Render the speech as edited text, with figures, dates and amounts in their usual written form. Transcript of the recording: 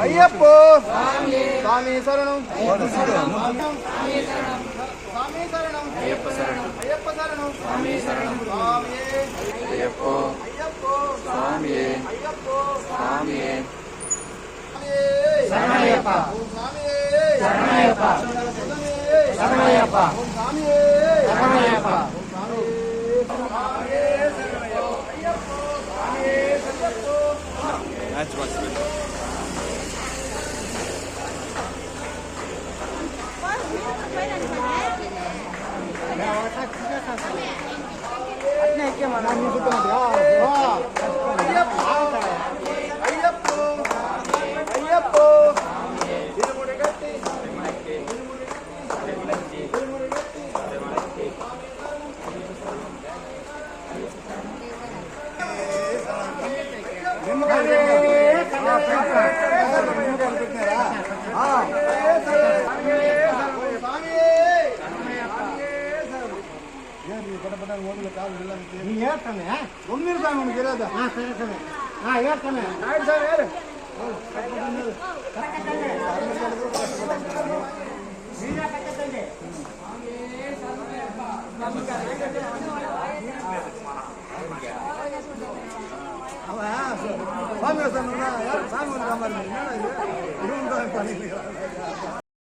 ஐயப்போ சாமி சரணம் சாமி சரணம் ஐயப்ப சரணம் ஐயப்ப சரணம் சாமி சரணம் சாமியே ஐயப்போ ஐயப்போ சாமியே ஐயப்போ சாமியே சரணய்யப்பா சாமியே சரணய்யப்பா சரணய்யப்பா சாமியே சரணய்யப்பா சாமியே ஐயப்போ சாமியே சரணய்யப்போ That's what's good.